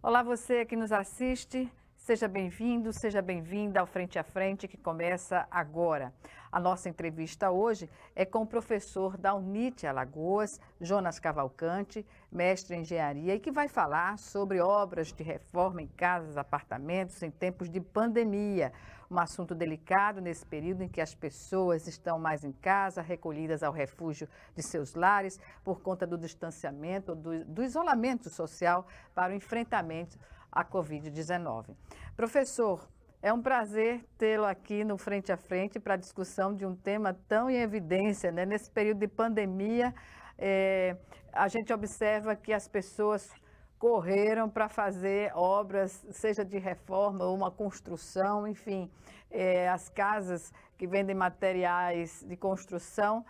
Olá, você que nos assiste, seja bem-vindo, seja bem-vinda ao Frente a Frente, que começa agora. A nossa entrevista hoje é com o professor da UNIT Alagoas, Jonas Cavalcante, mestre em engenharia, e que vai falar sobre obras de reforma em casas, apartamentos em tempos de pandemia. Um assunto delicado nesse período em que as pessoas estão mais em casa, recolhidas ao refúgio de seus lares, por conta do distanciamento, do isolamento social para o enfrentamento à Covid-19. Professor, é um prazer tê-lo aqui no Frente a Frente para a discussão de um tema tão em evidência, né? Nesse período de pandemia, a gente observa que as pessoas correram para fazer obras, seja de reforma ou uma construção, enfim, as casas que vendem materiais de construção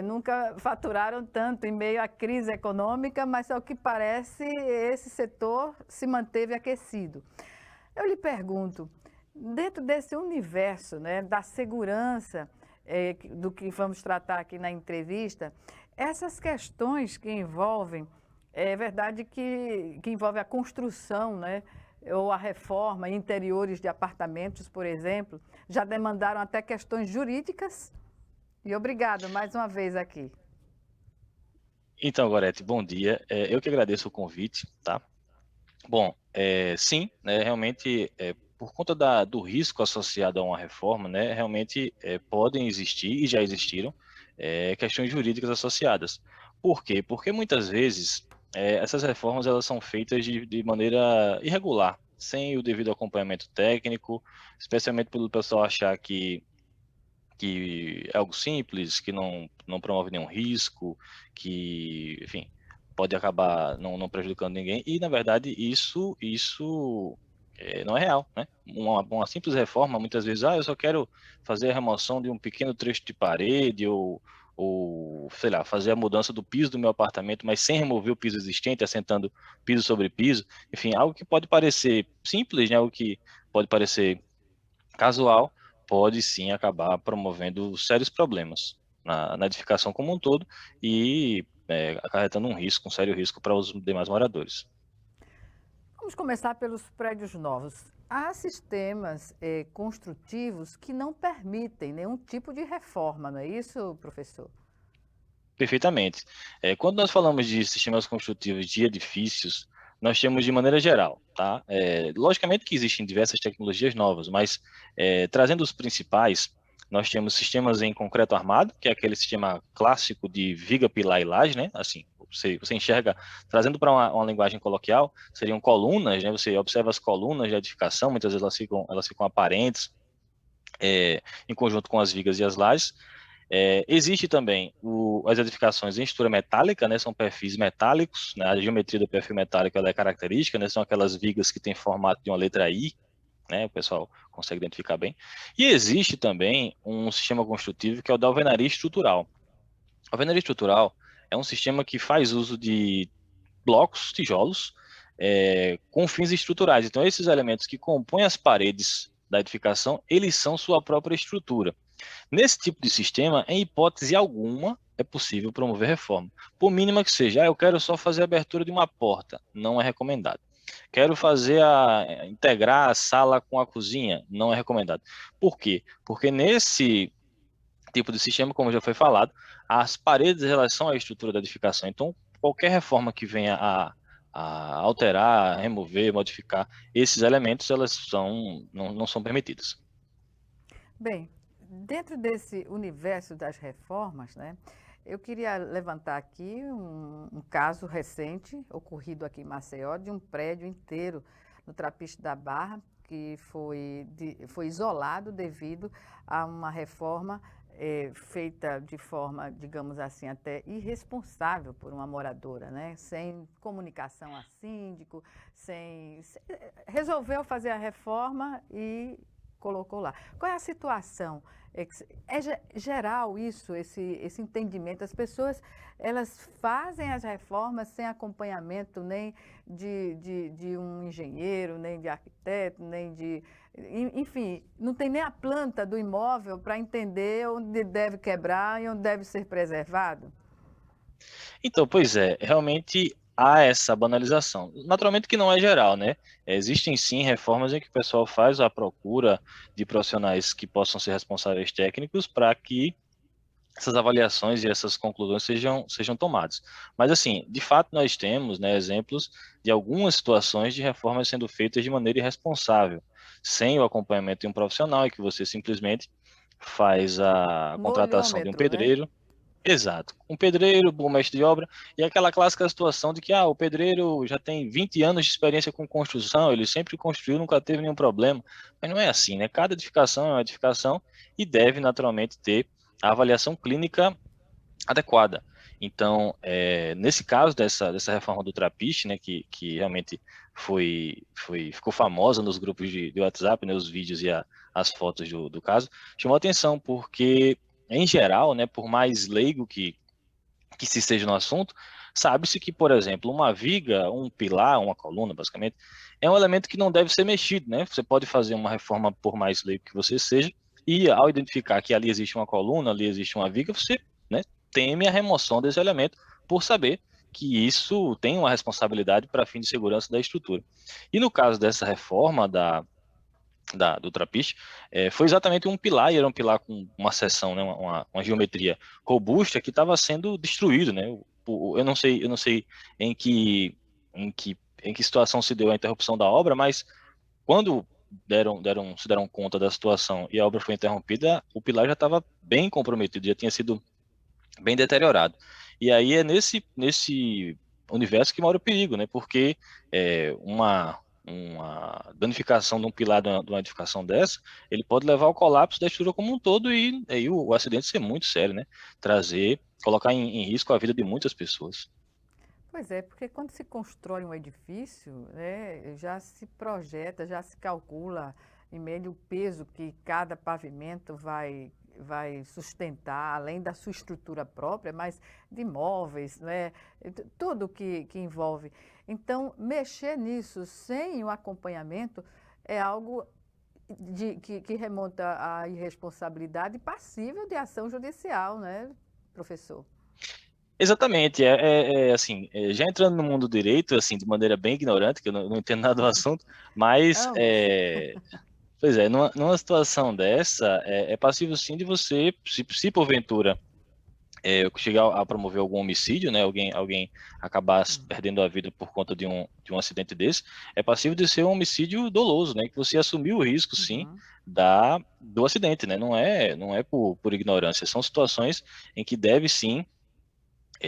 nunca faturaram tanto em meio à crise econômica, mas ao que parece esse setor se manteve aquecido. Eu lhe pergunto, dentro desse universo, né, da segurança, do que vamos tratar aqui na entrevista, essas questões que envolvem, é verdade que envolve a construção, né, ou a reforma, interiores de apartamentos, por exemplo, já demandaram até questões jurídicas. E obrigado mais uma vez aqui. Então, Gorete, bom dia. Eu que agradeço o convite, tá? Bom, sim, né, realmente, por conta do risco associado a uma reforma, né, realmente podem existir e já existiram questões jurídicas associadas. Por quê? Porque muitas vezes essas reformas elas são feitas de maneira irregular, sem o devido acompanhamento técnico, especialmente pelo pessoal achar que é algo simples, que não promove nenhum risco, que, enfim, pode acabar não prejudicando ninguém, e na verdade isso não é real, né? Uma simples reforma, muitas vezes, eu só quero fazer a remoção de um pequeno trecho de parede, ou sei lá, fazer a mudança do piso do meu apartamento, mas sem remover o piso existente, assentando piso sobre piso, enfim, algo que pode parecer simples, né? Algo que pode parecer casual, pode sim acabar promovendo sérios problemas na edificação como um todo e acarretando um sério risco para os demais moradores. Vamos começar pelos prédios novos. Há sistemas construtivos que não permitem nenhum tipo de reforma, não é isso, professor? Perfeitamente. Quando nós falamos de sistemas construtivos de edifícios, nós temos de maneira geral, tá? Logicamente que existem diversas tecnologias novas, mas trazendo os principais, nós temos sistemas em concreto armado, que é aquele sistema clássico de viga, pilar e laje, né? Assim, você enxerga, trazendo para uma linguagem coloquial, seriam colunas, né? Você observa as colunas de edificação, muitas vezes elas ficam aparentes, em conjunto com as vigas e as lajes. Existe também as edificações em estrutura metálica, né, são perfis metálicos, né, a geometria do perfil metálico ela é característica, né, são aquelas vigas que têm formato de uma letra I, né, o pessoal consegue identificar bem. E existe também um sistema construtivo que é o da alvenaria estrutural. A alvenaria estrutural é um sistema que faz uso de blocos, tijolos, com fins estruturais. Então, esses elementos que compõem as paredes da edificação, eles são sua própria estrutura. Nesse tipo de sistema, em hipótese alguma, é possível promover reforma. Por mínima que seja, eu quero só fazer a abertura de uma porta, não é recomendado. Quero integrar a sala com a cozinha, não é recomendado. Por quê? Porque nesse tipo de sistema, como já foi falado, as paredes elas são a estrutura da edificação. Então, qualquer reforma que venha a alterar, remover, modificar esses elementos, não são permitidas. Bem, dentro desse universo das reformas, né, eu queria levantar aqui um caso recente, ocorrido aqui em Maceió, de um prédio inteiro no Trapiche da Barra, que foi isolado devido a uma reforma feita de forma, digamos assim, até irresponsável por uma moradora, né? Sem comunicação a síndico, resolveu fazer a reforma e colocou lá. Qual é a situação? Geral isso, esse entendimento. As pessoas, elas fazem as reformas sem acompanhamento nem de um engenheiro, nem de arquiteto, nem de... Enfim, não tem nem a planta do imóvel para entender onde deve quebrar e onde deve ser preservado. Então, pois é, realmente há essa banalização. Naturalmente que não é geral, né? Existem sim reformas em que o pessoal faz a procura de profissionais que possam ser responsáveis técnicos para que essas avaliações e essas conclusões sejam tomadas. Mas, assim, de fato, nós temos, né, exemplos de algumas situações de reformas sendo feitas de maneira irresponsável, sem o acompanhamento de um profissional, e que você simplesmente faz a No contratação de um olhômetro, né? pedreiro. Exato. Um pedreiro, bom mestre de obra, e aquela clássica situação de que o pedreiro já tem 20 anos de experiência com construção, ele sempre construiu, nunca teve nenhum problema. Mas não é assim, né? Cada edificação é uma edificação e deve naturalmente ter a avaliação clínica adequada. Então, nesse caso dessa reforma do Trapiche, né, que realmente ficou famosa nos grupos de WhatsApp, né, os vídeos e as fotos do caso, chamou atenção porque, em geral, né, por mais leigo que se esteja no assunto, sabe-se que, por exemplo, uma viga, um pilar, uma coluna, basicamente, é um elemento que não deve ser mexido, né? Você pode fazer uma reforma por mais leigo que você seja, e ao identificar que ali existe uma coluna, ali existe uma viga, você, né, teme a remoção desse elemento por saber que isso tem uma responsabilidade para fim de segurança da estrutura. E no caso dessa reforma do Trapiche, foi exatamente um pilar, e era um pilar com uma seção, né, uma geometria robusta que estava sendo destruído, né? Eu não sei em que situação se deu a interrupção da obra, mas quando se deram conta da situação e a obra foi interrompida, o pilar já estava bem comprometido, já tinha sido bem deteriorado. E aí é nesse universo que mora o perigo, né? Porque uma danificação de um pilar de uma edificação dessa, ele pode levar ao colapso da estrutura como um todo e aí o acidente ser muito sério, né? Colocar em risco a vida de muitas pessoas. Pois é, porque quando se constrói um edifício, né, já se projeta, já se calcula em médio o peso que cada pavimento vai sustentar, além da sua estrutura própria, mas de móveis, né, tudo que envolve. Então, mexer nisso sem o acompanhamento é algo que remonta à irresponsabilidade passível de ação judicial, né, professor? Exatamente, assim, já entrando no mundo do direito, assim, de maneira bem ignorante, que eu não entendo nada do assunto, mas Ambos. pois é, numa situação dessa, é passível sim de você, se porventura chegar a promover algum homicídio, né, alguém acabar perdendo a vida por conta de um acidente desse, é passível de ser um homicídio doloso, né, que você assumiu o risco, sim, Uhum. do acidente, né, não é por ignorância, são situações em que deve sim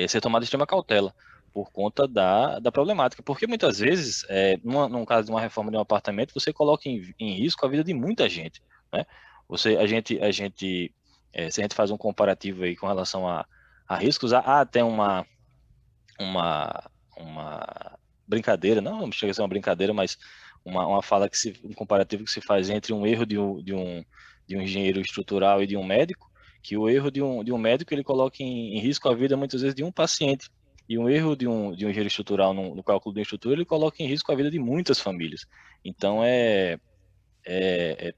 ser tomada extrema cautela por conta da problemática, porque muitas vezes, num caso de uma reforma de um apartamento, você coloca em risco a vida de muita gente, né? Se a gente faz um comparativo aí com relação a riscos, há até uma, uma brincadeira, não chega a ser uma brincadeira, mas um comparativo que se faz entre um erro de um engenheiro estrutural e de um médico, que o erro de um médico ele coloca em risco a vida muitas vezes de um paciente, e um erro de um engenheiro estrutural no cálculo de uma estrutura ele coloca em risco a vida de muitas famílias. Então é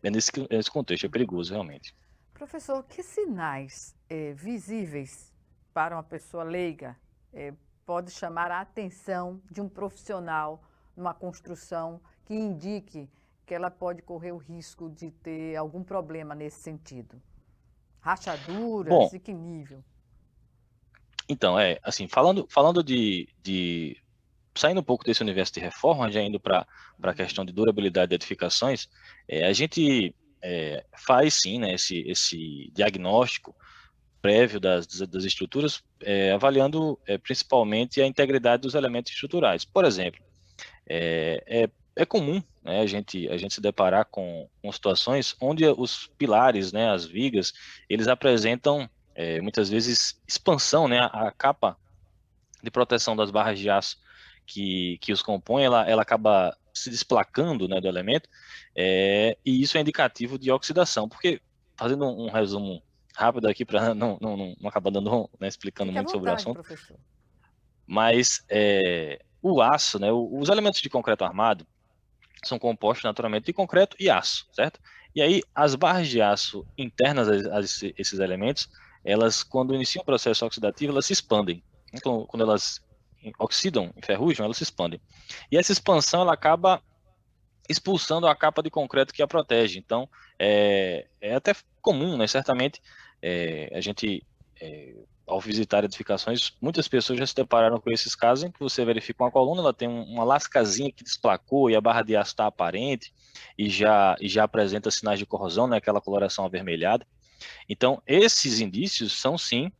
nesse contexto, é perigoso realmente. Professor, que sinais visíveis para uma pessoa leiga pode chamar a atenção de um profissional numa construção que indique que ela pode correr o risco de ter algum problema nesse sentido? Bom, Rachaduras e que nível? então, assim, falando saindo um pouco desse universo de reforma, já indo para a questão de durabilidade de edificações, a gente faz sim, né, esse diagnóstico prévio das estruturas, avaliando principalmente a integridade dos elementos estruturais. Por exemplo, é comum, né, a gente se deparar com situações onde os pilares, né, as vigas, eles apresentam muitas vezes expansão, né, a capa de proteção das barras de aço que os compõem, ela acaba se desplacando, né, do elemento, e isso é indicativo de oxidação, porque, fazendo um resumo rápido aqui, para não acabar né, explicando Fique à muito sobre o vontade, assunto, professor. mas o aço, né, os elementos de concreto armado são compostos naturalmente de concreto e aço, certo? E aí, as barras de aço internas a esses elementos, elas, quando iniciam o processo oxidativo, elas se expandem. Então, quando elas oxidam em ferrugem, elas se expandem. E essa expansão ela acaba expulsando a capa de concreto que a protege. Então, é até comum, né? Certamente, a gente, ao visitar edificações, muitas pessoas já se depararam com esses casos em que você verifica uma coluna, ela tem uma lascazinha que desplacou e a barra de aço está aparente e já apresenta sinais de corrosão, né? Aquela coloração avermelhada. Então, esses indícios são, sim,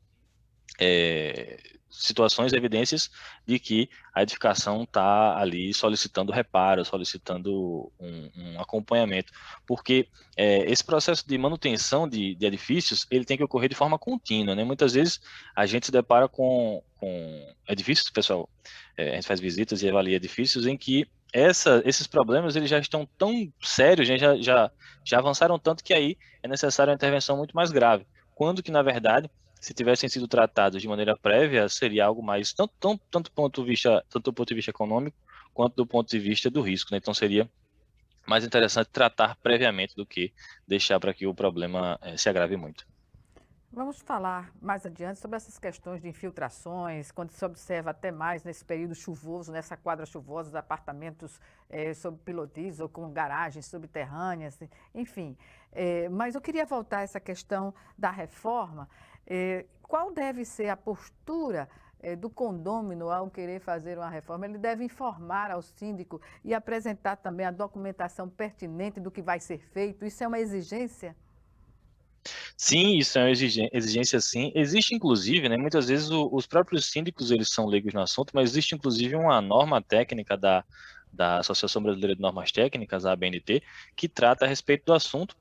situações, evidências de que a edificação está ali solicitando reparo, solicitando um acompanhamento, porque esse processo de manutenção de edifícios, ele tem que ocorrer de forma contínua, né? Muitas vezes a gente se depara com edifícios, pessoal, a gente faz visitas e avalia edifícios em que esses problemas eles já estão tão sérios, né? já avançaram tanto que aí é necessária uma intervenção muito mais grave, quando que, na verdade, se tivessem sido tratados de maneira prévia, seria algo mais, tanto do ponto de vista econômico, quanto do ponto de vista do risco, né? Então seria mais interessante tratar previamente do que deixar para que o problema se agrave muito. Vamos falar mais adiante sobre essas questões de infiltrações, quando se observa até mais nesse período chuvoso, nessa quadra chuvosa, os apartamentos sob pilotis ou com garagens subterrâneas, enfim. Mas eu queria voltar a essa questão da reforma. Qual deve ser a postura do condômino ao querer fazer uma reforma? Ele deve informar ao síndico e apresentar também a documentação pertinente do que vai ser feito? Isso é uma exigência? Sim, isso é uma exigência, sim. Existe, inclusive, né, muitas vezes os próprios síndicos eles são leigos no assunto, mas existe, inclusive, uma norma técnica da Associação Brasileira de Normas Técnicas, a ABNT, que trata a respeito do assunto.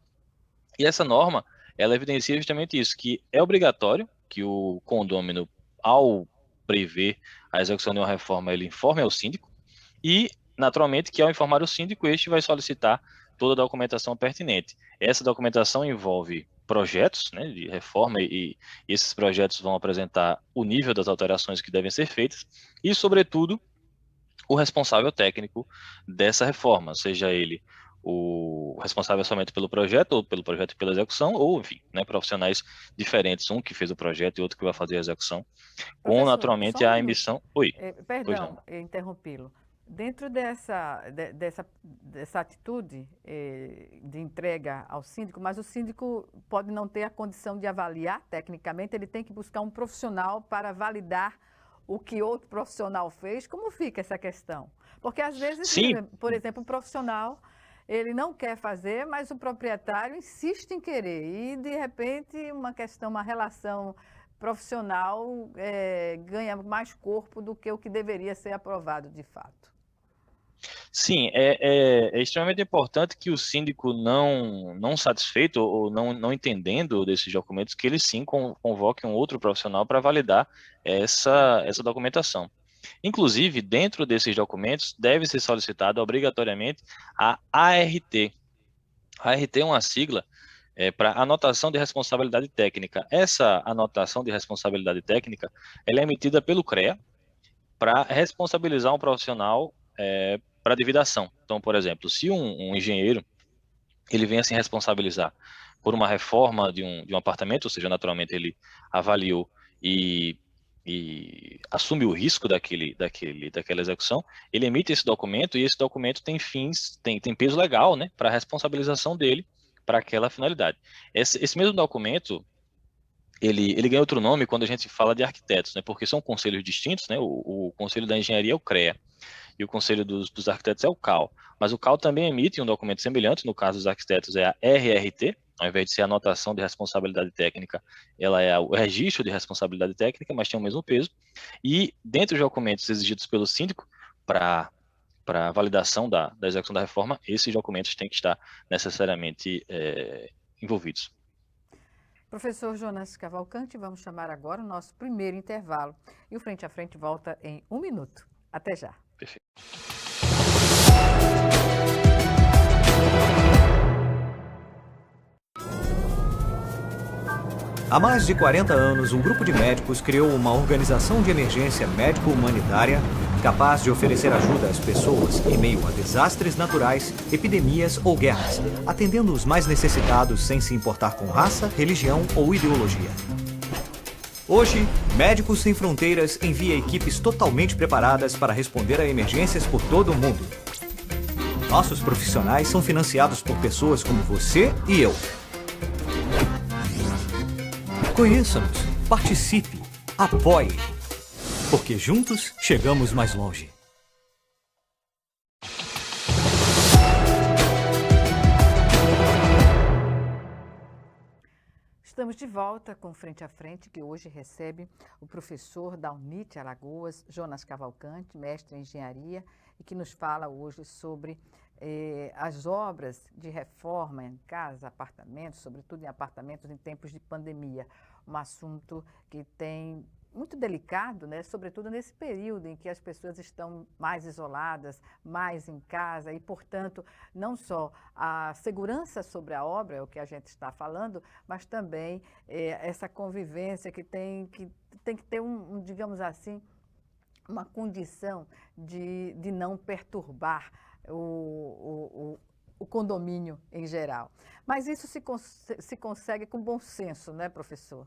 E essa norma, ela evidencia justamente isso, que é obrigatório que o condômino, ao prever a execução de uma reforma, ele informe ao síndico e, naturalmente, que ao informar o síndico, este vai solicitar toda a documentação pertinente. Essa documentação envolve projetos, né, de reforma e esses projetos vão apresentar o nível das alterações que devem ser feitas e, sobretudo, o responsável técnico dessa reforma, seja ele o responsável somente pelo projeto, ou pelo projeto e pela execução, ou, enfim, né, profissionais diferentes, um que fez o projeto e outro que vai fazer a execução, com, Professor, naturalmente, a emissão... Oi, pois não. Perdão, interrompi-lo. Dentro dessa atitude de entrega ao síndico, mas o síndico pode não ter a condição de avaliar tecnicamente, ele tem que buscar um profissional para validar o que outro profissional fez. Como fica essa questão? Porque às vezes, Sim. por exemplo, o profissional, ele não quer fazer, mas o proprietário insiste em querer. E, de repente, uma relação profissional ganha mais corpo do que o que deveria ser aprovado de fato. Sim, é extremamente importante que o síndico não satisfeito ou não entendendo desses documentos, que ele sim convoque um outro profissional para validar essa documentação. Inclusive, dentro desses documentos, deve ser solicitada obrigatoriamente a ART. A ART é uma sigla para anotação de responsabilidade técnica. Essa anotação de responsabilidade técnica, ela é emitida pelo CREA para responsabilizar um profissional para a devida ação. Então, por exemplo, se um engenheiro ele vem a se responsabilizar por uma reforma de um apartamento, ou seja, naturalmente ele avaliou e assume o risco daquela execução, ele emite esse documento e esse documento tem peso legal, né, para a responsabilização dele para aquela finalidade. Esse mesmo documento, ele ganha outro nome quando a gente fala de arquitetos, né, porque são conselhos distintos, né, o Conselho da Engenharia é o CREA, e o Conselho dos Arquitetos é o CAL. Mas o CAL também emite um documento semelhante, no caso dos arquitetos é a RRT, ao invés de ser a anotação de responsabilidade técnica, ela é o registro de responsabilidade técnica, mas tem o mesmo peso. E dentre os documentos exigidos pelo síndico para validação da execução da reforma, esses documentos têm que estar necessariamente envolvidos. Professor Jonas Cavalcante, vamos chamar agora o nosso primeiro intervalo. E o Frente a Frente volta em 1 minuto. Até já. Perfeito. Há mais de 40 anos, um grupo de médicos criou uma organização de emergência médico-humanitária capaz de oferecer ajuda às pessoas em meio a desastres naturais, epidemias ou guerras, atendendo os mais necessitados sem se importar com raça, religião ou ideologia. Hoje, Médicos Sem Fronteiras envia equipes totalmente preparadas para responder a emergências por todo o mundo. Nossos profissionais são financiados por pessoas como você e eu. Conheça-nos, participe, apoie, porque juntos chegamos mais longe. Estamos de volta com Frente a Frente, que hoje recebe o professor da UNIT Alagoas, Jonas Cavalcante, mestre em engenharia, e que nos fala hoje sobre as obras de reforma em casa, apartamentos, sobretudo em apartamentos em tempos de pandemia. Um assunto que tem muito delicado, né? Sobretudo nesse período em que as pessoas estão mais isoladas, mais em casa e, portanto, não só a segurança sobre a obra, é o que a gente está falando, mas também essa convivência que tem que ter digamos assim, uma condição de não perturbar o condomínio em geral. Mas isso se consegue com bom senso, né, professor?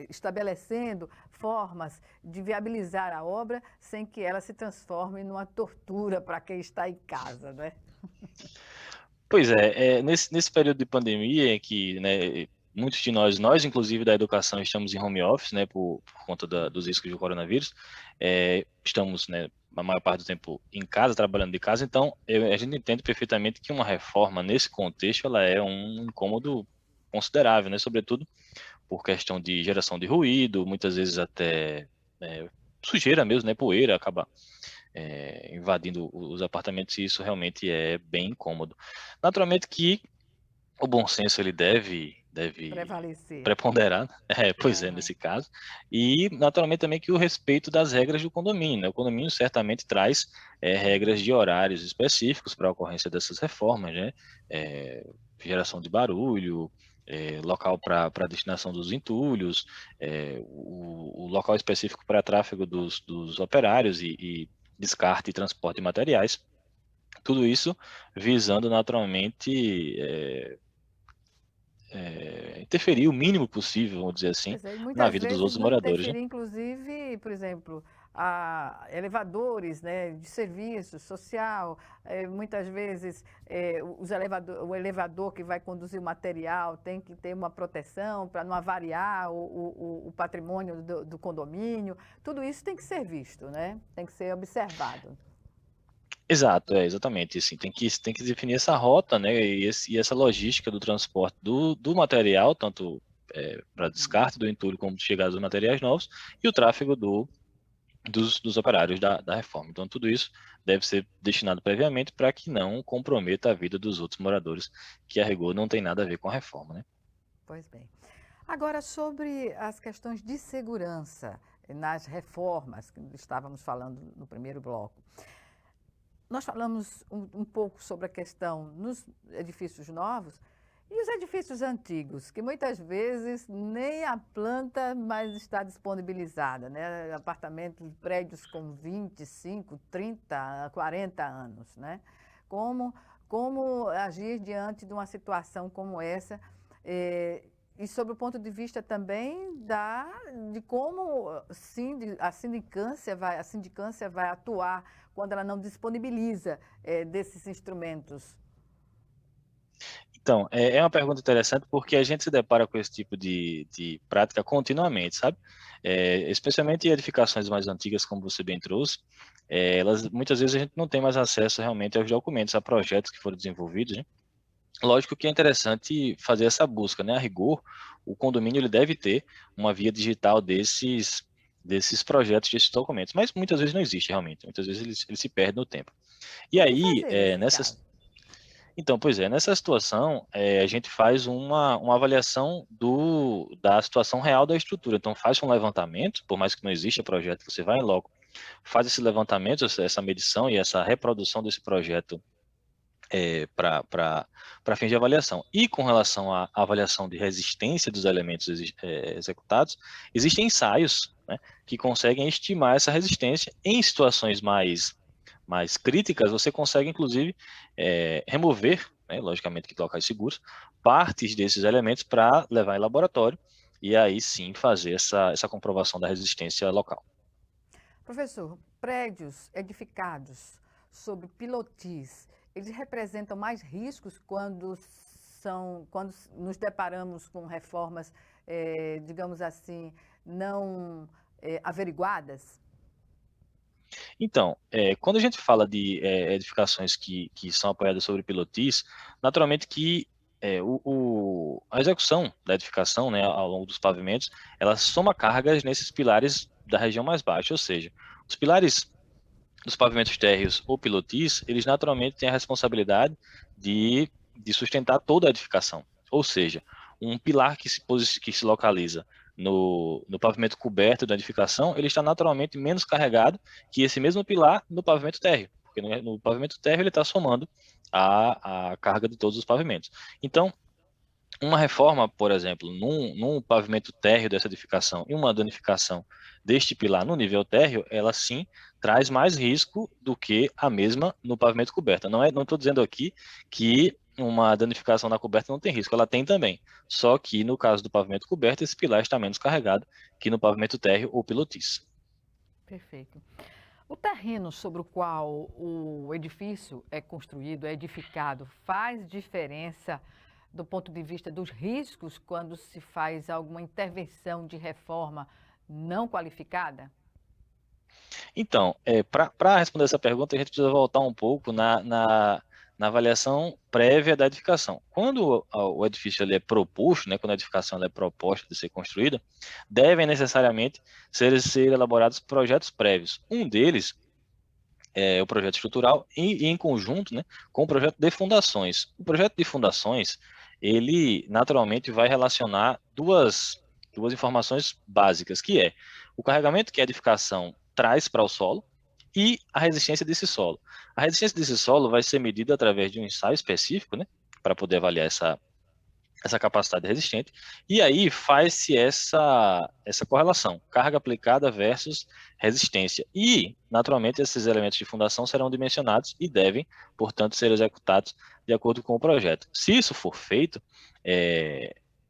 Estabelecendo formas de viabilizar a obra sem que ela se transforme numa tortura para quem está em casa, né? Pois é, nesse período de pandemia em que, né, muitos de nós inclusive da educação, estamos em home office, né, por conta dos riscos do coronavírus, estamos, né, a maior parte do tempo em casa, trabalhando de casa, então a gente entende perfeitamente que uma reforma nesse contexto ela é um incômodo considerável, né, sobretudo por questão de geração de ruído, muitas vezes até sujeira mesmo, né, poeira acaba invadindo os apartamentos, e isso realmente é bem incômodo. Naturalmente que o bom senso ele deve Prevalecer. preponderar, pois é, nesse caso, e naturalmente também que o respeito das regras do condomínio, né? O condomínio certamente traz regras de horários específicos para a ocorrência dessas reformas, né? Geração de barulho, local para destinação dos entulhos, o local específico para tráfego dos operários e descarte e transporte de materiais, tudo isso visando naturalmente interferir o mínimo possível, vamos dizer assim, na vida dos outros moradores. Interferir, inclusive, por exemplo, elevadores, né, de serviço social, muitas vezes o elevador que vai conduzir o material tem que ter uma proteção para não avariar o patrimônio do condomínio. Tudo isso tem que ser visto, né? Tem que ser observado. Exato, exatamente, assim, tem que definir essa rota, né, e essa logística do transporte do material, tanto para descarte do entulho como chegada dos materiais novos, e o tráfego dos operários da reforma. Então, tudo isso deve ser destinado previamente para que não comprometa a vida dos outros moradores, que a rigor não tem nada a ver com a reforma, né? Pois bem. Agora, sobre as questões de segurança nas reformas, que estávamos falando no primeiro bloco. Nós falamos um pouco sobre a questão nos edifícios novos e os edifícios antigos, que muitas vezes nem a planta mais está disponibilizada, né? Apartamentos, prédios com 25, 30, 40 anos, né? Como agir diante de uma situação como essa? E sobre o ponto de vista também de como a sindicância vai atuar quando ela não disponibiliza desses instrumentos. Então, é uma pergunta interessante porque a gente se depara com esse tipo de prática continuamente, sabe? Especialmente em edificações mais antigas, como você bem trouxe, muitas vezes a gente não tem mais acesso realmente aos documentos, a projetos que foram desenvolvidos, né? Lógico que é interessante fazer essa busca, né? A rigor, o condomínio ele deve ter uma via digital desses projetos, desses documentos, mas muitas vezes não existe realmente, muitas vezes ele se perde no tempo. E aí, então, pois nessa situação, a gente faz uma avaliação da situação real da estrutura. Então, faz um levantamento, por mais que não exista projeto, você vai em loco, faz esse levantamento, essa medição e essa reprodução desse projeto para fins de avaliação. E com relação à avaliação de resistência dos elementos executados, existem ensaios, né, que conseguem estimar essa resistência. Em situações mais críticas, você consegue, inclusive, remover, né, logicamente que locais seguros, partes desses elementos para levar em laboratório e aí sim fazer essa comprovação da resistência local. Professor, prédios edificados sobre pilotis, eles representam mais riscos quando nos deparamos com reformas, digamos assim, não averiguadas? Então, quando a gente fala de edificações que são apoiadas sobre pilotis, naturalmente que a execução da edificação, né, ao longo dos pavimentos, ela soma cargas nesses pilares da região mais baixa, ou seja, os pilares dos pavimentos térreos ou pilotis, eles naturalmente têm a responsabilidade de sustentar toda a edificação. Ou seja, um pilar que se localiza no pavimento coberto da edificação, ele está naturalmente menos carregado que esse mesmo pilar no pavimento térreo, porque no pavimento térreo ele está somando a carga de todos os pavimentos. Então, uma reforma, por exemplo, num pavimento térreo dessa edificação e uma danificação deste pilar no nível térreo, ela sim traz mais risco do que a mesma no pavimento coberto. Não estou dizendo aqui que uma danificação na coberta não tem risco, ela tem também. Só que no caso do pavimento coberto, esse pilar está menos carregado que no pavimento térreo ou pilotis. Perfeito. O terreno sobre o qual o edifício é construído, é edificado, faz diferença do ponto de vista dos riscos quando se faz alguma intervenção de reforma não qualificada? Então, para responder essa pergunta, a gente precisa voltar um pouco na avaliação prévia da edificação. Quando o edifício ele é proposto, né, quando a edificação ela é proposta de ser construída, devem necessariamente ser elaborados projetos prévios. Um deles é o projeto estrutural e em conjunto, né, com o projeto de fundações. O projeto de fundações, ele naturalmente vai relacionar duas informações básicas, que é o carregamento que a edificação traz para o solo e a resistência desse solo. A resistência desse solo vai ser medida através de um ensaio específico, né, para poder avaliar essa capacidade resistente, e aí faz-se essa correlação, carga aplicada versus resistência. E, naturalmente, esses elementos de fundação serão dimensionados e devem, portanto, ser executados de acordo com o projeto. Se isso for feito,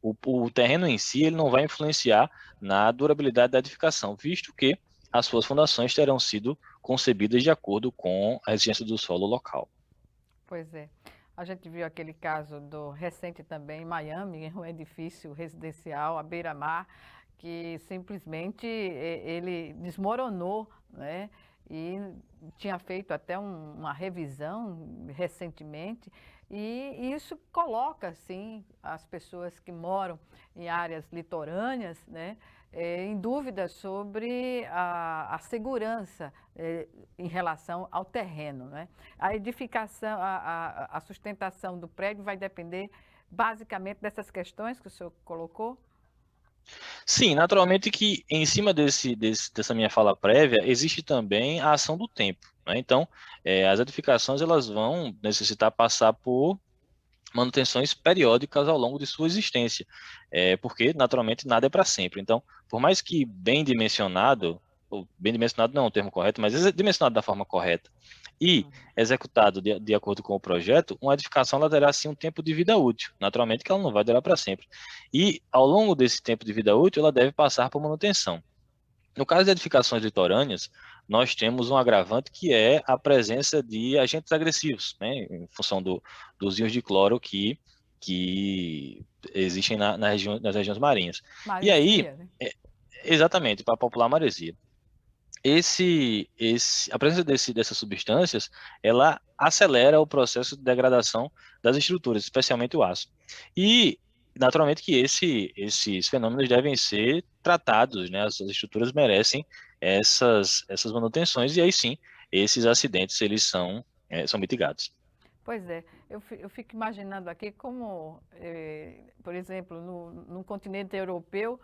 o terreno em si ele não vai influenciar na durabilidade da edificação, visto que as suas fundações terão sido concebidas de acordo com a resistência do solo local. Pois é. A gente viu aquele caso recente também em Miami, um edifício residencial à beira-mar, que simplesmente ele desmoronou, né? E tinha feito até uma revisão recentemente, e isso coloca, assim, as pessoas que moram em áreas litorâneas, né, em dúvida sobre a segurança em relação ao terreno, né? A edificação, a sustentação do prédio vai depender basicamente dessas questões que o senhor colocou? Sim, naturalmente que em cima dessa minha fala prévia, existe também a ação do tempo, né? Então, as edificações elas vão necessitar passar por manutenções periódicas ao longo de sua existência, porque naturalmente nada é para sempre. Então, por mais que bem dimensionado, ou bem dimensionado não é o termo correto, mas dimensionado da forma correta e executado de acordo com o projeto, uma edificação ela terá sim um tempo de vida útil. Naturalmente que ela não vai durar para sempre. E ao longo desse tempo de vida útil, ela deve passar por manutenção. No caso de edificações litorâneas, nós temos um agravante que é a presença de agentes agressivos, né, em função dos íons de cloro que existem nas regiões marinhas. E aí, Maresia, né? exatamente, para popular maresia. A presença dessas substâncias, ela acelera o processo de degradação das estruturas, especialmente o aço. E, naturalmente, que esses fenômenos devem ser tratados, né? As estruturas merecem essas manutenções, e aí sim, esses acidentes, eles são mitigados. Pois é, eu fico imaginando aqui como, por exemplo, no continente europeu,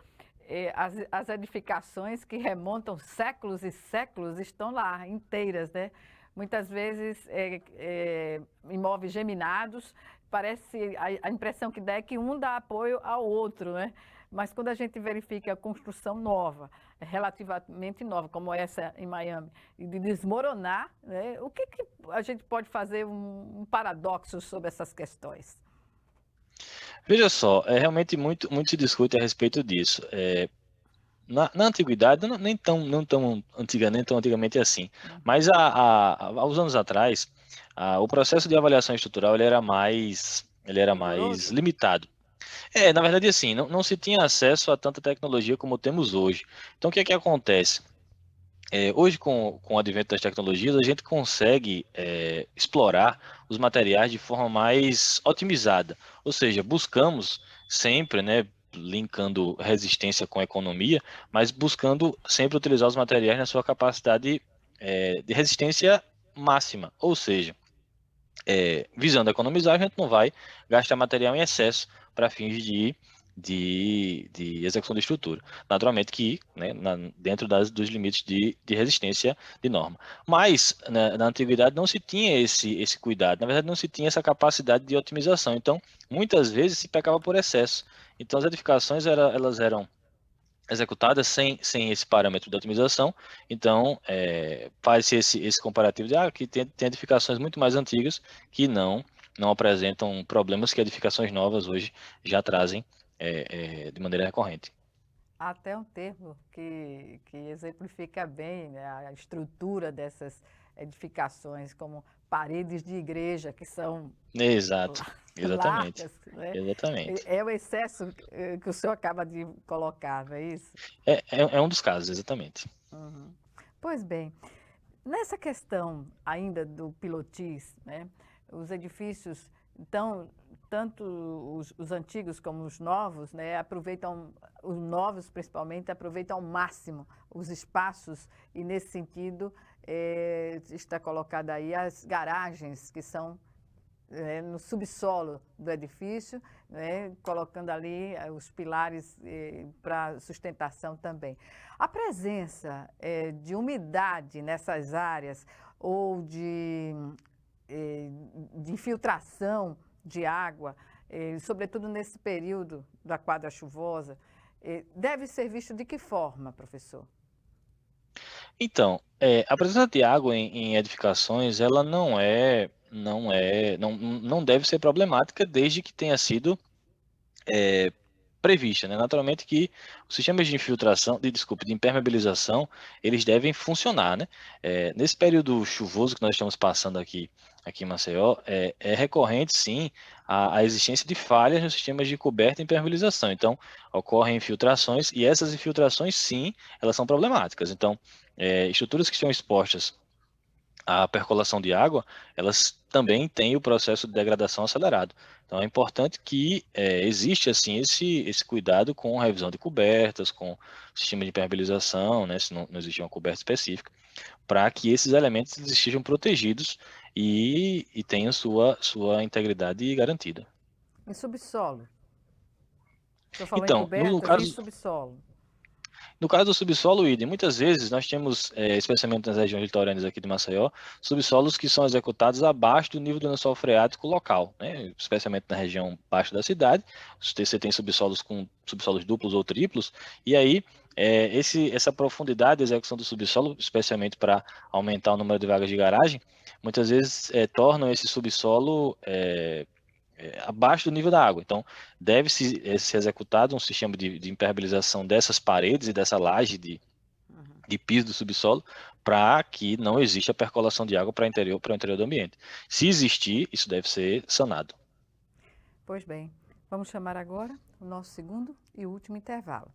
as edificações que remontam séculos e séculos estão lá, inteiras, né? Muitas vezes imóveis geminados, parece, a impressão que dá é que um dá apoio ao outro, né? Mas quando a gente verifica a construção nova, relativamente nova, como essa em Miami, e de desmoronar, né, o que a gente pode fazer um paradoxo sobre essas questões? Veja só, realmente muito se discute a respeito disso. Na antiguidade, não tão antiga, nem tão antigamente assim, mas há uns anos atrás, o processo de avaliação estrutural ele era mais Rigoroso? limitado. Na verdade, assim, não se tinha acesso a tanta tecnologia como temos hoje. Então, o que é que acontece? Hoje, com o advento das tecnologias, a gente consegue explorar os materiais de forma mais otimizada. Ou seja, buscamos sempre, né, linkando resistência com economia, mas buscando sempre utilizar os materiais na sua capacidade de resistência máxima. Ou seja, visando economizar, a gente não vai gastar material em excesso para fins de execução de estrutura. Naturalmente que, né, dentro dos limites de resistência de norma. Mas, na antiguidade, não se tinha esse cuidado. Na verdade, não se tinha essa capacidade de otimização. Então, muitas vezes se pecava por excesso. Então, as edificações elas eram executadas sem esse parâmetro de otimização. Então, faz-se esse comparativo de que tem edificações muito mais antigas que não apresentam problemas que edificações novas hoje já trazem de maneira recorrente. Há até um termo que exemplifica bem, né, a estrutura dessas edificações, como paredes de igreja, que são Exato, exatamente. largas, né? Exatamente. É o excesso que o senhor acaba de colocar, não é isso? É um dos casos, exatamente. Uhum. Pois bem, nessa questão ainda do pilotis, né, os edifícios, então, tanto os antigos como os novos, né, aproveitam, os novos principalmente, aproveitam ao máximo os espaços e, nesse sentido, está colocada aí as garagens que são no subsolo do edifício, né, colocando ali os pilares para sustentação também. A presença de umidade nessas áreas ou de infiltração de água, sobretudo nesse período da quadra chuvosa, deve ser visto de que forma, professor? Então, a presença de água em edificações, ela não deve ser problemática desde que tenha sido prevista, né? Naturalmente que os sistemas de infiltração, de impermeabilização, eles devem funcionar, né? Nesse período chuvoso que nós estamos passando aqui em Maceió, é recorrente, sim, a existência de falhas nos sistemas de coberta e impermeabilização. Então, ocorrem infiltrações e essas infiltrações, sim, elas são problemáticas. Então, estruturas que estão expostas à percolação de água, elas também têm o processo de degradação acelerado. Então é importante que existe assim esse cuidado com a revisão de cobertas, com o sistema de impermeabilização, né, se não existe uma coberta específica, para que esses elementos estejam protegidos e tenham sua integridade garantida. Em subsolo? O senhor falou em Então, cobertas e subsolo. No caso do subsolo, idem, muitas vezes nós temos, especialmente nas regiões litorâneas aqui de Maceió, subsolos que são executados abaixo do nível do lençol freático local, né? Especialmente na região baixa da cidade. Você tem subsolos com subsolos duplos ou triplos, e aí essa profundidade de execução do subsolo, especialmente para aumentar o número de vagas de garagem, muitas vezes tornam esse subsolo abaixo do nível da água. Então, deve-se ser executado um sistema de impermeabilização dessas paredes e dessa laje de piso do subsolo para que não exista percolação de água para o interior do ambiente. Se existir, isso deve ser sanado. Pois bem, vamos chamar agora o nosso segundo e último intervalo.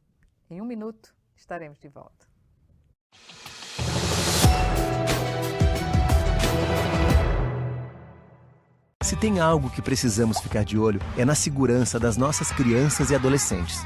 Em 1 minuto, estaremos de volta. Se tem algo que precisamos ficar de olho, é na segurança das nossas crianças e adolescentes.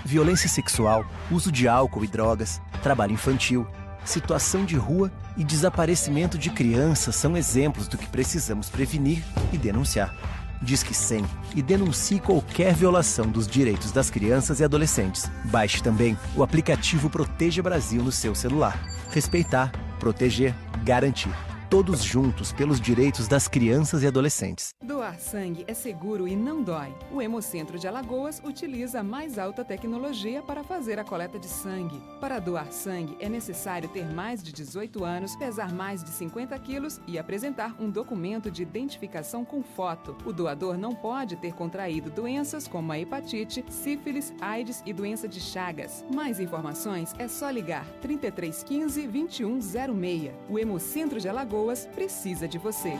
Violência sexual, uso de álcool e drogas, trabalho infantil, situação de rua e desaparecimento de crianças são exemplos do que precisamos prevenir e denunciar. Disque 100 e denuncie qualquer violação dos direitos das crianças e adolescentes. Baixe também o aplicativo Proteja Brasil no seu celular. Respeitar, proteger, garantir. Todos juntos pelos direitos das crianças e adolescentes. Do Doar sangue é seguro e não dói. O Hemocentro de Alagoas utiliza a mais alta tecnologia para fazer a coleta de sangue. Para doar sangue, é necessário ter mais de 18 anos, pesar mais de 50 quilos e apresentar um documento de identificação com foto. O doador não pode ter contraído doenças como a hepatite, sífilis, AIDS e doença de Chagas. Mais informações é só ligar 3315 2106. O Hemocentro de Alagoas precisa de você.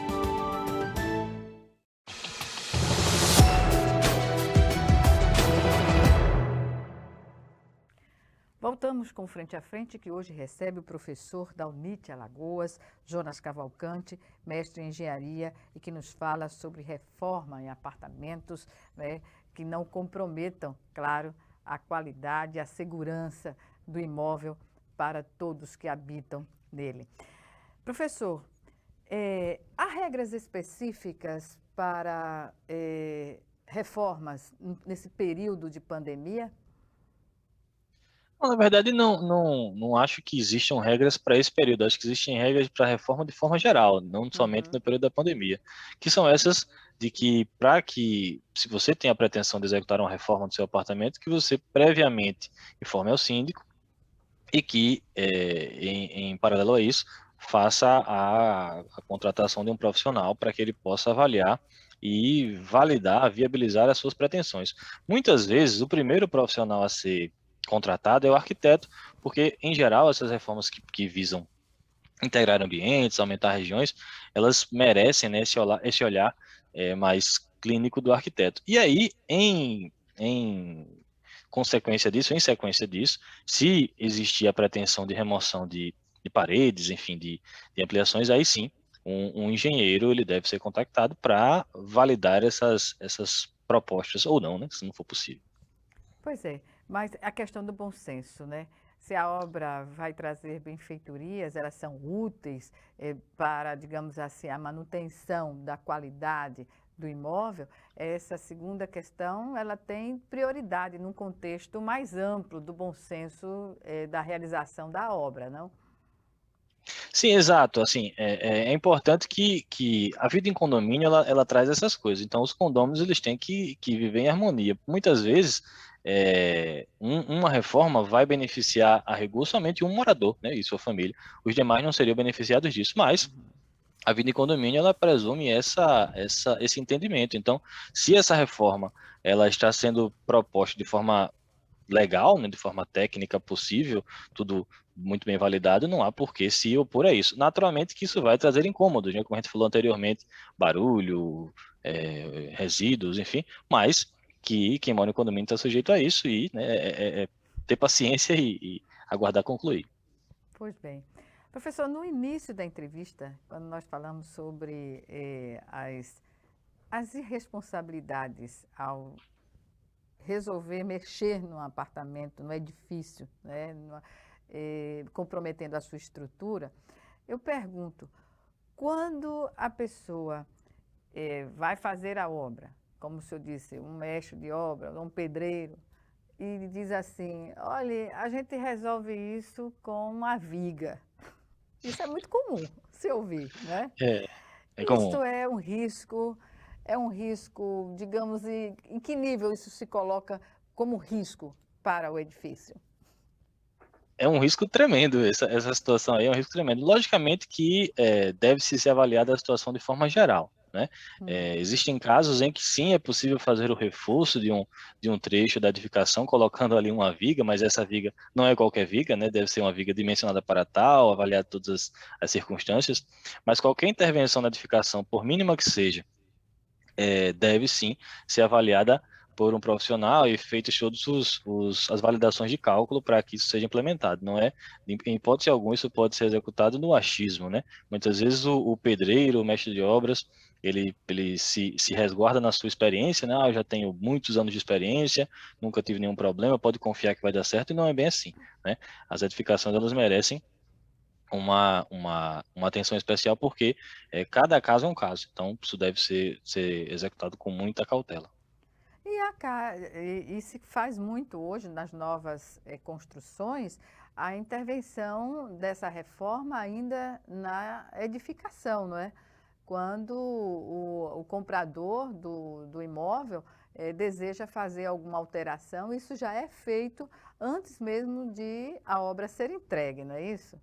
Voltamos com Frente a Frente, que hoje recebe o professor da UNIT Alagoas, Jonas Cavalcante, mestre em engenharia, e que nos fala sobre reforma em apartamentos, né, que não comprometam, claro, a qualidade e a segurança do imóvel para todos que habitam nele. Professor, há regras específicas para reformas nesse período de pandemia? Não, na verdade, não acho que existam regras para esse período. Acho que existem regras para a reforma de forma geral, não somente no período da pandemia, que são essas de que, se você tem a pretensão de executar uma reforma do seu apartamento, que você previamente informe ao síndico e que, em paralelo a isso, faça a contratação de um profissional para que ele possa avaliar e validar, viabilizar as suas pretensões. Muitas vezes, o primeiro profissional a ser contratado é o arquiteto, porque, em geral, essas reformas que visam integrar ambientes, aumentar regiões, elas merecem, né, esse olhar mais clínico do arquiteto. E aí, em sequência disso, se existir a pretensão de remoção de paredes, enfim, de ampliações, aí sim, um engenheiro ele deve ser contactado para validar essas propostas ou não, né, se não for possível. Pois é, mas a questão do bom senso, né? Se a obra vai trazer benfeitorias, elas são úteis para, digamos assim, a manutenção da qualidade do imóvel, essa segunda questão, ela tem prioridade num contexto mais amplo do bom senso da realização da obra, não? Sim, exato. Assim, é importante que a vida em condomínio ela traz essas coisas. Então, os condôminos eles têm que viver em harmonia. Muitas vezes, uma reforma vai beneficiar a rigor somente um morador, né, e sua família. Os demais não seriam beneficiados disso. Mas a vida em condomínio ela presume esse entendimento. Então, se essa reforma ela está sendo proposta de forma legal, né, de forma técnica possível, tudo muito bem validado, não há por que se opor a isso. Naturalmente que isso vai trazer incômodos, né, como a gente falou anteriormente, barulho, resíduos, enfim, mas que quem mora em condomínio está sujeito a isso e, né, ter paciência e aguardar concluir. Pois bem. Professor, no início da entrevista, quando nós falamos sobre as irresponsabilidades ao resolver mexer no apartamento, no edifício, né, comprometendo a sua estrutura, eu pergunto, quando a pessoa vai fazer a obra, como o senhor disse, um mestre de obra, um pedreiro, e diz assim, olha, a gente resolve isso com uma viga. Isso é muito comum se ouvir, né? É comum. Isto é um risco, digamos, em que nível isso se coloca como risco para o edifício? É um risco tremendo, essa situação aí é um risco tremendo. Logicamente que deve-se ser avaliada a situação de forma geral, né? Existem casos em que sim é possível fazer o reforço de um trecho da edificação, colocando ali uma viga, mas essa viga não é qualquer viga, né? Deve ser uma viga dimensionada para tal, avaliar todas as circunstâncias, mas qualquer intervenção na edificação, por mínima que seja, deve sim ser avaliada por um profissional e feitos todas as validações de cálculo para que isso seja implementado. Não é, em hipótese alguma, isso pode ser executado no achismo, né? Muitas vezes o pedreiro, o mestre de obras, ele se resguarda na sua experiência, né? Eu já tenho muitos anos de experiência, nunca tive nenhum problema, pode confiar que vai dar certo, e não é bem assim, né? As edificações, elas merecem uma atenção especial porque cada caso é um caso, então isso deve ser executado com muita cautela. E se faz muito hoje nas novas construções a intervenção dessa reforma ainda na edificação, não é? quando o comprador do imóvel deseja fazer alguma alteração. Isso já é feito antes mesmo de a obra ser entregue, não é isso?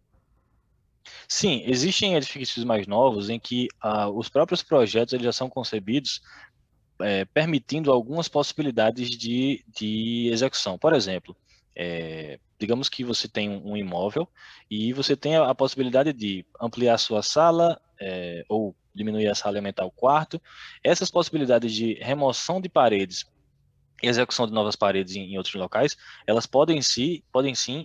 Sim, existem edifícios mais novos em que os próprios projetos eles já são concebidos permitindo algumas possibilidades de execução. Por exemplo, digamos que você tem um imóvel e você tem a possibilidade de ampliar sua sala, ou diminuir a sala e aumentar o quarto. Essas possibilidades de remoção de paredes e execução de novas paredes em outros locais, elas podem sim,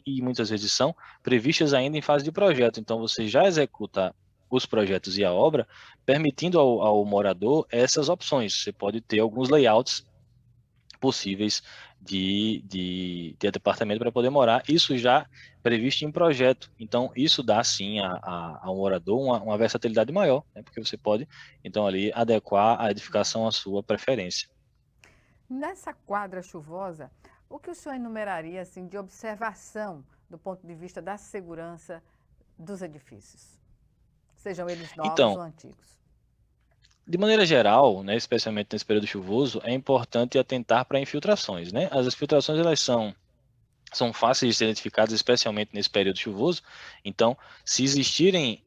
e muitas vezes são, previstas ainda em fase de projeto. Então, você já executa os projetos e a obra, permitindo ao morador essas opções. Você pode ter alguns layouts possíveis de departamento para poder morar, isso já previsto em projeto. Então, isso dá sim ao morador uma versatilidade maior, né? Porque você pode, então, ali adequar a edificação à sua preferência. Nessa quadra chuvosa, o que o senhor enumeraria assim, de observação do ponto de vista da segurança dos edifícios, sejam eles novos Então, ou antigos? de maneira geral, né, especialmente nesse período chuvoso, é importante atentar para infiltrações, né? As infiltrações elas são fáceis de ser identificadas, especialmente nesse período chuvoso. Então, se existirem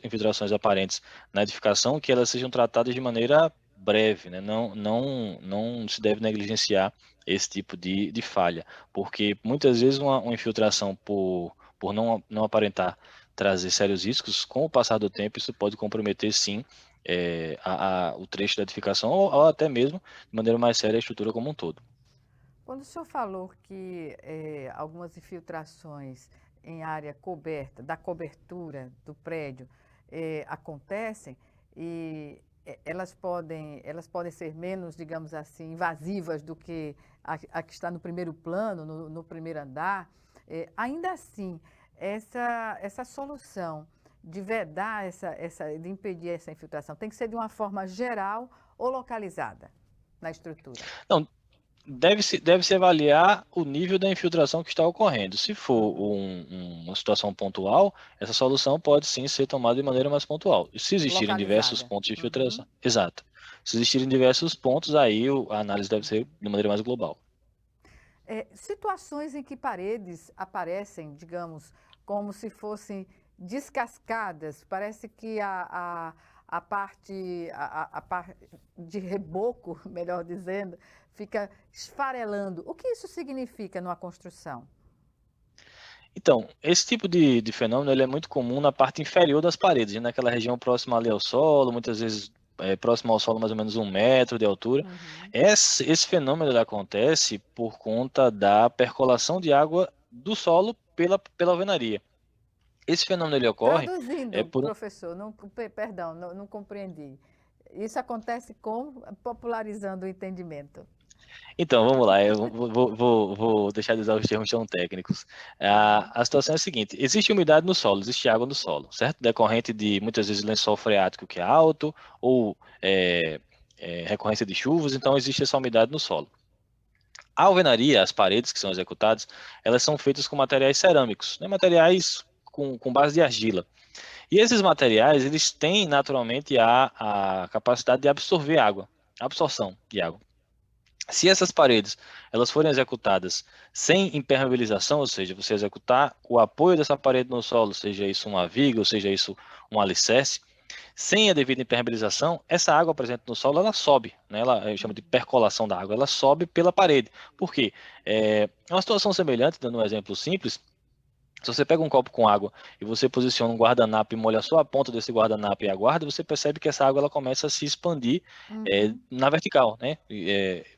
infiltrações aparentes na edificação, que elas sejam tratadas de maneira breve, né? Não se deve negligenciar esse tipo de falha, porque muitas vezes uma infiltração por não aparentar trazer sérios riscos, com o passar do tempo, isso pode comprometer sim o trecho da edificação ou até mesmo, de maneira mais séria, a estrutura como um todo. Quando o senhor falou que algumas infiltrações em área coberta, da cobertura do prédio, acontecem e elas podem ser menos, digamos assim, invasivas do que a que está no primeiro plano, no primeiro andar, ainda assim, essa solução de vedar, de impedir essa infiltração, tem que ser de uma forma geral ou localizada na estrutura? Não, deve-se avaliar o nível da infiltração que está ocorrendo. Se for Uhum. uma situação pontual, essa solução pode sim ser tomada de maneira mais pontual. E se existirem diversos Localizada. pontos de Uhum. infiltração, exato. Se existirem diversos pontos, aí a análise deve ser de maneira mais global. Situações em que paredes aparecem, digamos, como se fossem descascadas, parece que a parte de reboco, melhor dizendo, fica esfarelando. O que isso significa numa construção? Então, esse tipo de fenômeno ele é muito comum na parte inferior das paredes, né, naquela região próxima ali ao solo, muitas vezes próximo ao solo mais ou menos 1 metro de altura. Uhum. Esse fenômeno ele acontece por conta da percolação de água do solo pela alvenaria. Esse fenômeno ele ocorre Traduzindo, por professor, perdão, não compreendi. Isso acontece como? Popularizando o entendimento. Então, vamos lá, eu vou deixar de usar os termos tão técnicos. Uhum. A situação é a seguinte: existe umidade no solo, existe água no solo, certo? Decorrente de muitas vezes lençol freático que é alto ou recorrência de chuvas, então existe essa umidade no solo. A alvenaria, as paredes que são executadas, elas são feitas com materiais cerâmicos, né? Materiais com base de argila. E esses materiais, eles têm naturalmente a capacidade de absorver água, absorção de água. Se essas paredes elas forem executadas sem impermeabilização, ou seja, você executar o apoio dessa parede no solo, seja isso uma viga, ou seja isso um alicerce, sem a devida impermeabilização, essa água presente no solo ela sobe, né? Ela chama de percolação da água, ela sobe pela parede. Por quê? É uma situação semelhante, dando um exemplo simples. Se você pega um copo com água e você posiciona um guardanapo e molha só a ponta desse guardanapo e aguarda, você percebe que essa água ela começa a se expandir Uhum. na vertical, né?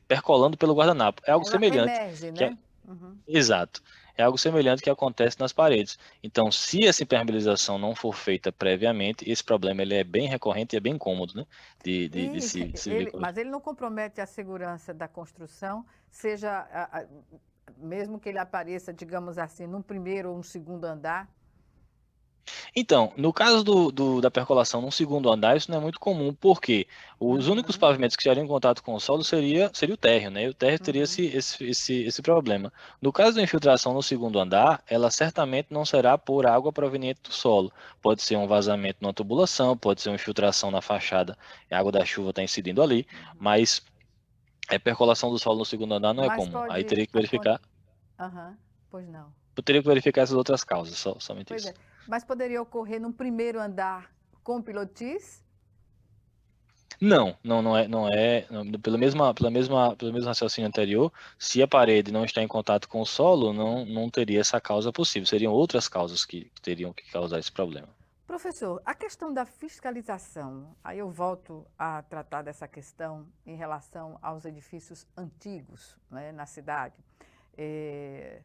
Percolando pelo guardanapo. É algo Ela semelhante. emerge, Que é- né? Uhum. Exato. É algo semelhante que acontece nas paredes. Então, se essa impermeabilização não for feita previamente, esse problema ele é bem recorrente e é bem cômodo, né? De E se ver. mas ele não compromete a segurança da construção, seja mesmo que ele apareça, digamos assim, num primeiro ou um segundo andar? Então, no caso da percolação no segundo andar, isso não é muito comum, porque os únicos Uhum, pavimentos que estariam em contato com o solo seria o térreo, né? E o térreo teria uhum. esse problema. No caso da infiltração no segundo andar, ela certamente não será por água proveniente do solo. Pode ser um vazamento numa tubulação, pode ser uma infiltração na fachada, a água da chuva está incidindo ali, mas a percolação do solo no segundo andar não é Mas comum. Aí pode teria que acontecer. verificar, Aham, pois não. eu teria que verificar essas outras causas, somente Pois isso. é. Mas poderia ocorrer num primeiro andar com pilotis? Não, pelo mesmo raciocínio anterior, se a parede não está em contato com o solo, não teria essa causa possível. Seriam outras causas que teriam que causar esse problema. Professor, a questão da fiscalização, aí eu volto a tratar dessa questão em relação aos edifícios antigos, né, na cidade. Eh,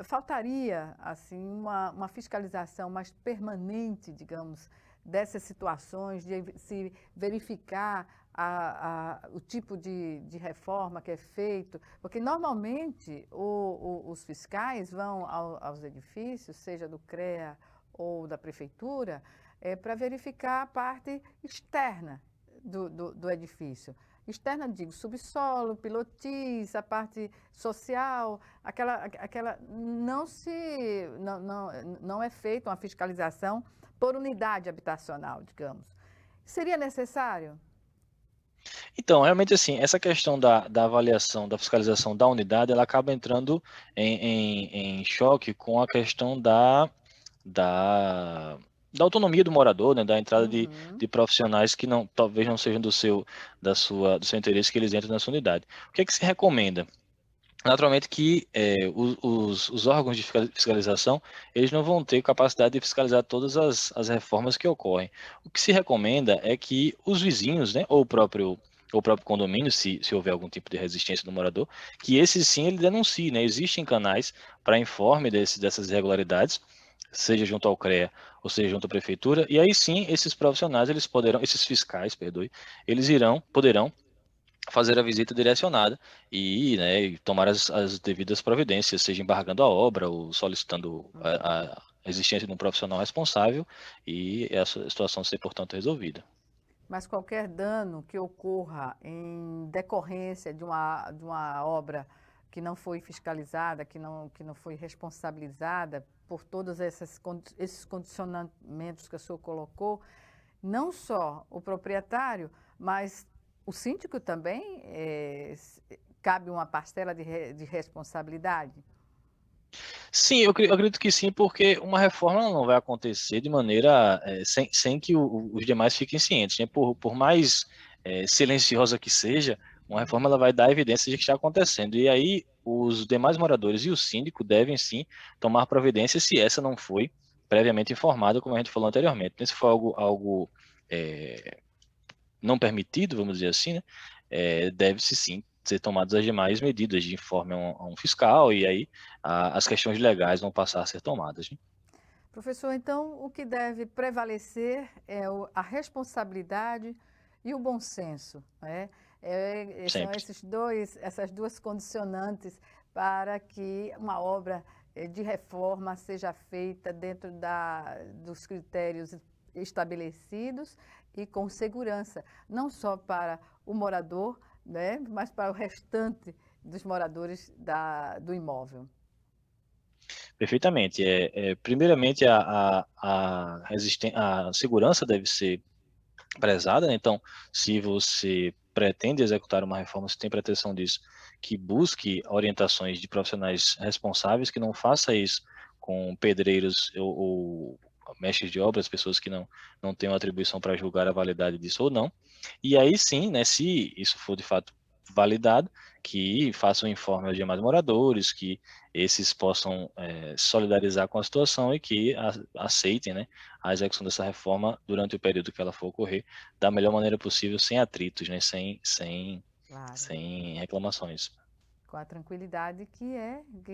faltaria assim uma fiscalização mais permanente, digamos, dessas situações, de se verificar o tipo de reforma que é feito, porque normalmente os fiscais vão aos edifícios, seja do CREA ou da prefeitura, para verificar a parte externa do edifício. Externa, digo, subsolo, pilotis, a parte social, aquela não é feita uma fiscalização por unidade habitacional, digamos. Seria necessário? Então, realmente assim, essa questão da avaliação, da fiscalização da unidade, ela acaba entrando em choque com a questão da, da autonomia do morador, né, da entrada Uhum. de profissionais que não, talvez não sejam do seu interesse que eles entrem na sua unidade. O que é que se recomenda? Naturalmente que os órgãos de fiscalização, eles não vão ter capacidade de fiscalizar todas as reformas que ocorrem. O que se recomenda é que os vizinhos, né, ou o próprio condomínio, se houver algum tipo de resistência do morador, que esse sim ele denuncie, né? Existem canais para informe dessas irregularidades, seja junto ao CREA ou seja junto à prefeitura, e aí sim esses profissionais, esses fiscais, perdoe, poderão fazer a visita direcionada né, e tomar as devidas providências, seja embargando a obra ou solicitando a existência de um profissional responsável e essa situação ser, portanto, resolvida. Mas qualquer dano que ocorra em decorrência de uma obra que não foi fiscalizada, que não foi responsabilizada por todos esses condicionamentos que o senhor colocou, não só o proprietário, mas o síndico também cabe uma parcela de responsabilidade? Sim, eu acredito que sim, porque uma reforma ela não vai acontecer de maneira sem que os demais fiquem cientes, né? Por mais silenciosa que seja, uma reforma ela vai dar evidência de que está acontecendo. E aí os demais moradores e o síndico devem sim tomar providência se essa não foi previamente informada, como a gente falou anteriormente. Então, se for algo é, não permitido, vamos dizer assim, né? Deve-se sim ser tomadas as demais medidas de informe a um fiscal e aí as questões legais vão passar a ser tomadas, né? Professor, então o que deve prevalecer é a responsabilidade e o bom senso, né? São Sempre. essas duas condicionantes para que uma obra de reforma seja feita dentro dos critérios estabelecidos e com segurança, não só para o morador, né, mas para o restante dos moradores do imóvel. Perfeitamente. Primeiramente, a segurança deve ser prezada, né? Então, se você pretende executar uma reforma, se tem pretensão disso, que busque orientações de profissionais responsáveis, que não faça isso com pedreiros ou mestres de obras, pessoas que não tenham atribuição para julgar a validade disso ou não. E aí sim, né, se isso for de fato validado, que faça um informe aos demais moradores, que esses possam solidarizar com a situação e que aceitem, né, a execução dessa reforma durante o período que ela for ocorrer da melhor maneira possível, sem atritos, né, Claro. sem reclamações. Com a tranquilidade que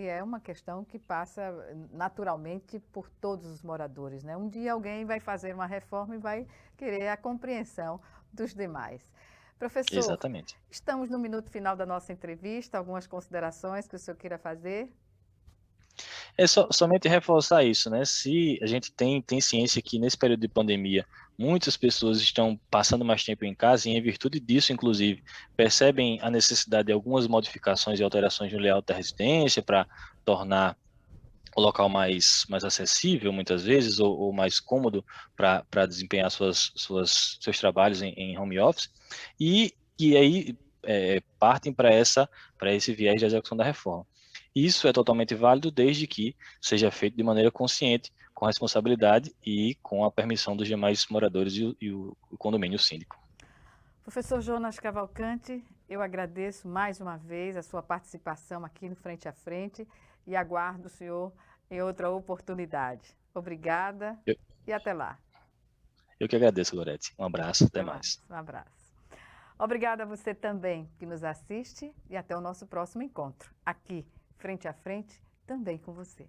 é uma questão que passa naturalmente por todos os moradores, né? Um dia alguém vai fazer uma reforma e vai querer a compreensão dos demais. Professor, Exatamente. estamos no minuto final da nossa entrevista. Algumas considerações que o senhor queira fazer? É somente reforçar isso, né? Se a gente tem ciência que nesse período de pandemia muitas pessoas estão passando mais tempo em casa e em virtude disso, inclusive, percebem a necessidade de algumas modificações e alterações no layout da residência para tornar o local mais acessível, muitas vezes, ou mais cômodo para desempenhar seus trabalhos em home office, e aí partem para esse viés de execução da reforma. Isso é totalmente válido desde que seja feito de maneira consciente, com responsabilidade e com a permissão dos demais moradores e o condomínio síndico. Professor Jonas Cavalcante, eu agradeço mais uma vez a sua participação aqui no Frente a Frente e aguardo o senhor em outra oportunidade. Obrigada e até lá. Eu que agradeço, Gorete. Um abraço, até mais. Um abraço. Obrigada a você também que nos assiste e até o nosso próximo encontro, aqui, Frente a Frente, também com você.